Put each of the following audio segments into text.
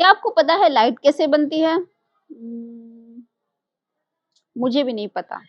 क्या आपको पता है लाइट कैसे बनती है? मुझे भी नहीं पता,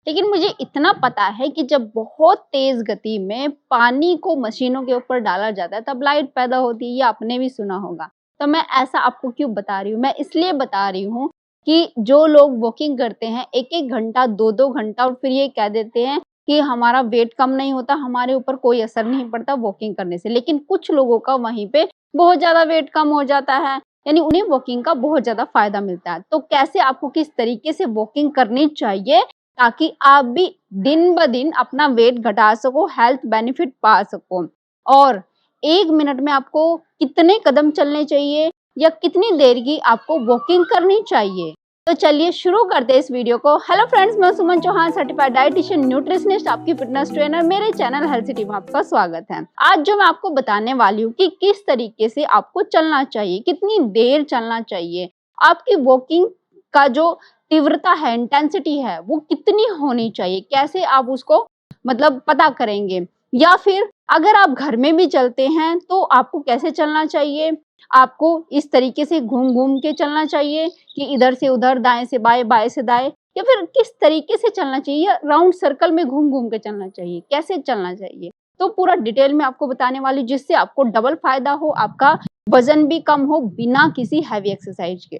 लेकिन मुझे इतना पता है कि जब बहुत तेज गति में पानी को मशीनों के ऊपर डाला जाता है तब लाइट पैदा होती है। ये आपने भी सुना होगा। तो मैं ऐसा आपको क्यों बता रही हूँ? मैं इसलिए बता रही हूँ कि जो लोग वॉकिंग करते हैं 1-1 घंटा, 2-2 घंटा और फिर ये कह देते हैं कि हमारा वेट कम नहीं होता, हमारे ऊपर कोई असर नहीं पड़ता वॉकिंग करने से। लेकिन कुछ लोगों का वहीं पे बहुत ज़्यादा वेट कम हो जाता है, यानी उन्हें वॉकिंग का बहुत ज़्यादा फ़ायदा मिलता है। तो कैसे आपको किस तरीके से वॉकिंग करनी चाहिए ताकि आप भी दिन ब दिन अपना वेट घटा सको, हेल्थ बेनिफिट पा सको। और 1 मिनट में आपको कितने कदम चलने चाहिए या कितनी देर की आपको वॉकिंग करनी चाहिए। तो चलिए शुरू करते हैं इस वीडियो को। हेलो फ्रेंड्स, मैं सुमन चौहान, सर्टिफाइड डाइटिशियन न्यूट्रिशनिस्ट, आपकी फिटनेस ट्रेनर। मेरे चैनल हेल्थ सिटी में आपका स्वागत है। आज जो मैं आपको बताने वाली हूँ कि किस तरीके से आपको चलना चाहिए, कितनी देर चलना चाहिए, आपकी वॉकिंग का जो तीव्रता है, इंटेंसिटी है, वो कितनी होनी चाहिए, कैसे आप उसको मतलब पता करेंगे। या फिर अगर आप घर में भी चलते हैं तो आपको कैसे चलना चाहिए। आपको इस तरीके से घूम घूम के चलना चाहिए कि इधर से उधर, दाएं से बाएं, बाएं से दाएं, या फिर किस तरीके से चलना चाहिए, या राउंड सर्कल में घूम घूम के चलना चाहिए, कैसे चलना चाहिए। तो पूरा डिटेल में आपको बताने वाली, जिससे आपको डबल फायदा हो, आपका वजन भी कम हो बिना किसी हैवी एक्सरसाइज के।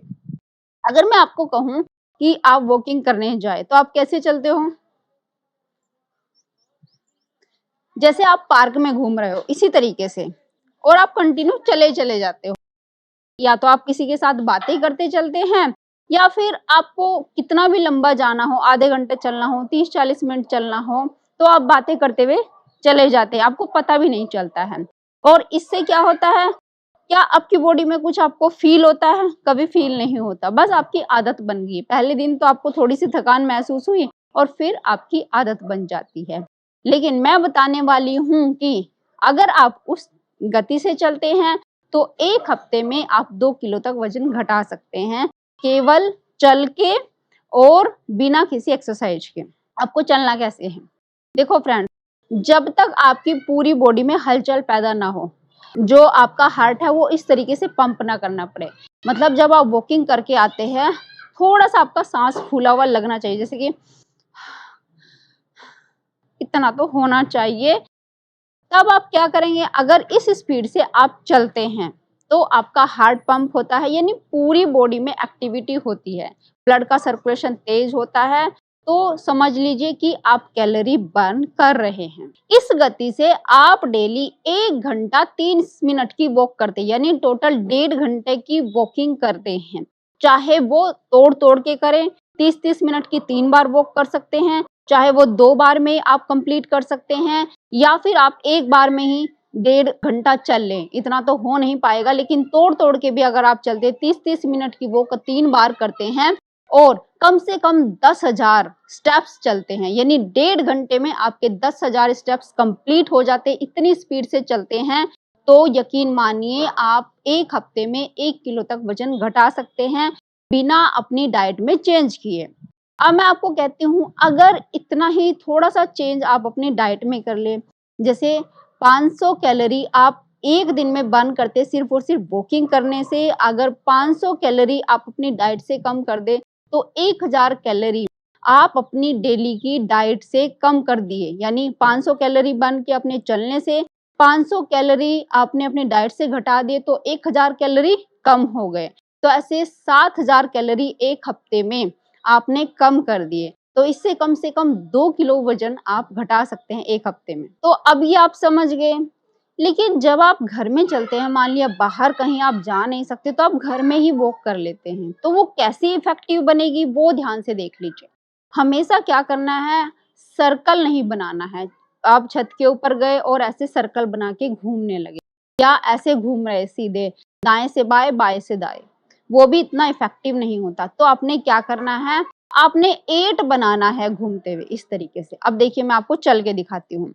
अगर मैं आपको कहूँ कि आप वॉकिंग करने जाए तो आप कैसे चलते हो? जैसे आप पार्क में घूम रहे हो इसी तरीके से, और आप कंटिन्यू चले चले जाते हो। या तो आप किसी के साथ बातें करते चलते हैं, या फिर आपको कितना भी लंबा जाना हो, आधे घंटे चलना हो, 30-40 मिनट चलना हो, तो आप बातें करते हुए चले जाते हैं, आपको पता भी नहीं चलता है। और इससे क्या होता है, क्या आपकी बॉडी में कुछ आपको फील होता है? कभी फील नहीं होता, बस आपकी आदत बन गई। पहले दिन तो आपको थोड़ी सी थकान महसूस हुई और फिर आपकी आदत बन जाती है। लेकिन मैं बताने वाली हूँ कि अगर आप उस गति से चलते हैं तो 1 हफ्ते में आप 2 किलो तक वजन घटा सकते हैं, केवल चल के और बिना किसी एक्सरसाइज के। आपको चलना कैसे है? देखो फ्रेंड्स, जब तक आपकी पूरी बॉडी में हलचल पैदा ना हो, जो आपका हार्ट है वो इस तरीके से पंप ना करना पड़े, मतलब जब आप वॉकिंग करके आते हैं थोड़ा सा आपका सांस फूला हुआ लगना चाहिए, जैसे कि इतना तो होना चाहिए। तब आप क्या करेंगे, अगर इस स्पीड से आप चलते हैं तो आपका हार्ट पंप होता है, यानी पूरी बॉडी में एक्टिविटी होती है, ब्लड का सर्कुलेशन तेज होता है, तो समझ लीजिए कि आप कैलोरी बर्न कर रहे हैं। इस गति से आप डेली 1 घंटा 30 मिनट की वॉक करते हैं, यानी टोटल 1.5 घंटे की वॉकिंग करते हैं। चाहे वो तोड़ तोड़ के करें, 30-30 मिनट की 3 बार वॉक कर सकते हैं, चाहे वो 2 बार में आप कंप्लीट कर सकते हैं, या फिर आप एक बार में ही 1.5 घंटा चल लें। इतना तो हो नहीं पाएगा, लेकिन तोड़ तोड़ के भी अगर आप चलते 30-30 मिनट की वॉक 3 बार करते हैं और कम से कम 10,000 स्टेप्स चलते हैं, यानी 1.5 घंटे में आपके 10,000 स्टेप्स कंप्लीट हो जाते, इतनी स्पीड से चलते हैं, तो यकीन मानिए आप 1 हफ्ते में 1 किलो तक वजन घटा सकते हैं बिना अपनी डाइट में चेंज किए। अब मैं आपको कहती हूँ, अगर इतना ही थोड़ा सा चेंज आप अपनी डाइट में कर ले, जैसे 500 कैलोरी आप एक दिन में बर्न करते सिर्फ और सिर्फ वॉकिंग करने से, अगर 500 कैलोरी आप अपनी डाइट से कम कर दे तो 1000 कैलोरी आप अपनी डेली की डाइट से कम कर दिए, यानी 500 कैलोरी बर्न के अपने चलने से 500 कैलोरी आपने अपनी डाइट से घटा दिए तो 1000 कैलोरी कम हो गए। तो ऐसे 7000 कैलोरी 1 हफ्ते में आपने कम कर दिए, तो इससे कम से कम 2 किलो वजन आप घटा सकते हैं 1 हफ्ते में। तो अब ये आप समझ गए। लेकिन जब आप घर में चलते हैं, मान लिया बाहर कहीं आप जा नहीं सकते, तो आप घर में ही वॉक कर लेते हैं, तो वो कैसी इफेक्टिव बनेगी वो ध्यान से देख लीजिए। हमेशा क्या करना है, सर्कल नहीं बनाना है। आप छत के ऊपर गए और ऐसे सर्कल बना के घूमने लगे, या ऐसे घूम रहे सीधे दाएं से बाएं, बाएं से दाएं, वो भी इतना इफेक्टिव नहीं होता। तो आपने क्या करना है, आपने 8 बनाना है घूमते हुए इस तरीके से। अब देखिए मैं आपको चल के दिखाती हूँ।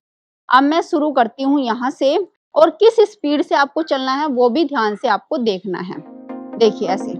अब मैं शुरू करती हूँ यहाँ से, और किस स्पीड से आपको चलना है वो भी ध्यान से आपको देखना है। देखिए ऐसे,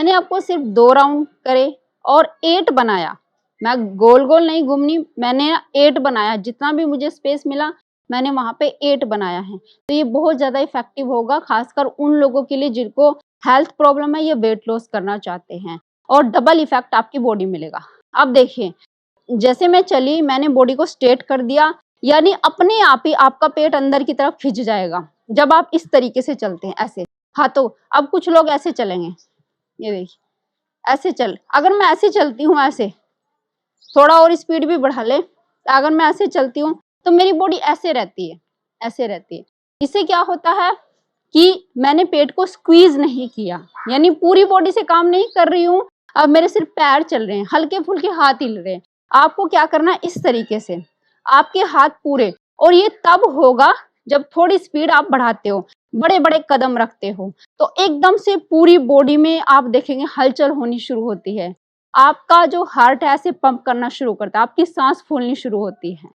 मैंने आपको सिर्फ 2 राउंड करे और 8 बनाया। मैं गोल गोल नहीं घूमनी, मैंने 8 बनाया, जितना भी मुझे स्पेस मिला मैंने वहां पे 8 बनाया है। तो ये बहुत ज्यादा इफेक्टिव होगा, खासकर उन लोगों के लिए जिनको हेल्थ प्रॉब्लम है या वेट लॉस करना चाहते हैं, और डबल इफेक्ट आपकी बॉडी मिलेगा। अब देखिए, जैसे मैं चली, मैंने बॉडी को स्ट्रेट कर दिया, यानी अपने आप ही आपका पेट अंदर की तरफ खिंच जाएगा जब आप इस तरीके से चलते हैं ऐसे। हाँ, तो अब कुछ लोग ऐसे चलेंगे, ये देखिए ऐसे चल, अगर मैं ऐसे चलती हूँ, ऐसे थोड़ा और स्पीड भी बढ़ा ले, अगर मैं ऐसे चलती हूँ तो मेरी बॉडी ऐसे रहती है, ऐसे रहती है। इससे क्या होता है कि मैंने पेट को स्क्वीज नहीं किया, यानी पूरी बॉडी से काम नहीं कर रही हूँ, अब मेरे सिर्फ पैर चल रहे हैं, हल्के फुल्के हाथ हिल रहे हैं। आपको क्या करना है, इस तरीके से आपके हाथ पूरे, और ये तब होगा जब थोड़ी स्पीड आप बढ़ाते हो, बड़े बड़े कदम रखते हो, तो एकदम से पूरी बॉडी में आप देखेंगे हलचल होनी शुरू होती है। आपका जो हार्ट है ऐसे पंप करना शुरू करता है, आपकी सांस फूलनी शुरू होती है।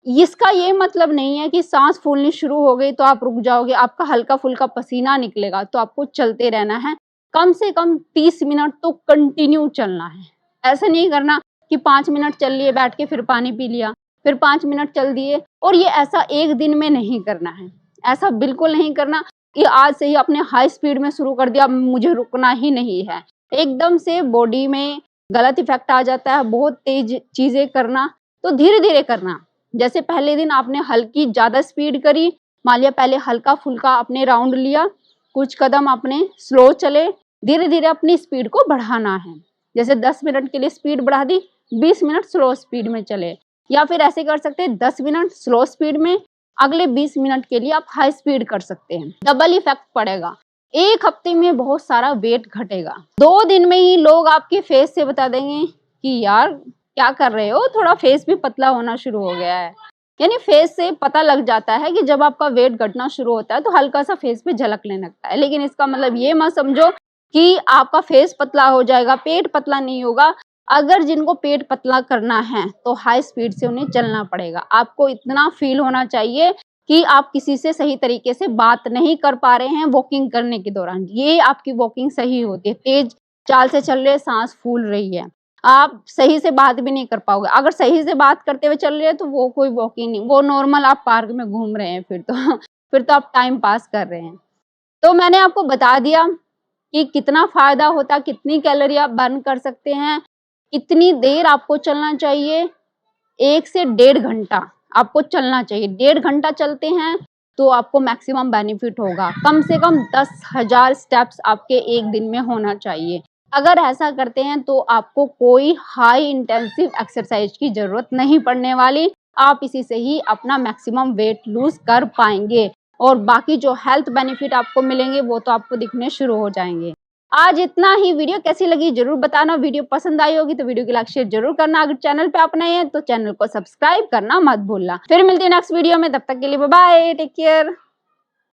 इसका ये मतलब नहीं है कि सांस फूलनी शुरू हो गई तो आप रुक जाओगे, आपका हल्का फुल्का पसीना निकलेगा तो आपको चलते रहना है, कम से कम 30 मिनट तो कंटिन्यू चलना है। ऐसा नहीं करना कि 5 मिनट चल लिए बैठ के, फिर पानी पी लिया, फिर 5 मिनट चल दिए, और ये ऐसा एक दिन में नहीं करना है, ऐसा बिल्कुल नहीं करना कि आज से ही अपने हाई स्पीड में शुरू कर दिया, मुझे रुकना ही नहीं है। एकदम से बॉडी में गलत इफेक्ट आ जाता है, बहुत तेज चीजें करना, तो धीरे धीरे करना। जैसे पहले दिन आपने हल्की ज्यादा स्पीड करी, मान लिया पहले हल्का फुल्का आपने राउंड लिया, कुछ कदम आपने स्लो चले, धीरे धीरे अपनी स्पीड को बढ़ाना है। जैसे 10 मिनट के लिए स्पीड बढ़ा दी, 20 मिनट स्लो स्पीड में चले, या फिर ऐसे कर सकते हैं 10 मिनट स्लो स्पीड में, अगले 20 मिनट के लिए आप हाई स्पीड कर सकते हैं। डबल इफेक्ट पड़ेगा, एक हफ्ते में बहुत सारा वेट घटेगा। 2 दिन में ही लोग आपके फेस से बता देंगे कि यार क्या कर रहे हो, थोड़ा फेस भी पतला होना शुरू हो गया है। यानी फेस से पता लग जाता है कि जब आपका वेट घटना शुरू होता है तो हल्का सा फेस पे झलक लेने लगता है, लेकिन इसका मतलब ये मत समझो कि आपका फेस पतला हो जाएगा, पेट पतला नहीं होगा। अगर जिनको पेट पतला करना है तो हाई स्पीड से उन्हें चलना पड़ेगा। आपको इतना फील होना चाहिए कि आप किसी से सही तरीके से बात नहीं कर पा रहे हैं वॉकिंग करने के दौरान, ये आपकी वॉकिंग सही होती है। तेज चाल से चल रहे, सांस फूल रही है, आप सही से बात भी नहीं कर पाओगे। अगर सही से बात करते हुए चल रहे हैं तो वो कोई वॉकिंग नहीं, वो नॉर्मल आप पार्क में घूम रहे हैं, फिर तो आप टाइम पास कर रहे हैं। तो मैंने आपको बता दिया कि कितना फायदा होता है, कितनी कैलोरी आप बर्न कर सकते हैं, कितनी देर आपको चलना चाहिए। 1 से 1.5 घंटा आपको चलना चाहिए। 1.5 घंटा चलते हैं तो आपको मैक्सिमम बेनिफिट होगा। कम से कम 10,000 स्टेप्स आपके एक दिन में होना चाहिए। अगर ऐसा करते हैं तो आपको कोई हाई इंटेंसिव एक्सरसाइज की जरूरत नहीं पड़ने वाली, आप इसी से ही अपना मैक्सिमम वेट लूज कर पाएंगे, और बाकी जो हेल्थ बेनिफिट आपको मिलेंगे वो तो आपको दिखने शुरू हो जाएंगे। आज इतना ही। वीडियो कैसी लगी जरूर बताना, वीडियो पसंद आई होगी तो वीडियो को लाइक शेयर जरूर करना, अगर चैनल पे आप नए हैं तो चैनल को सब्सक्राइब करना मत भूलना। फिर मिलते हैं नेक्स्ट वीडियो में, तब तक के लिए बाय बाय, टेक केयर।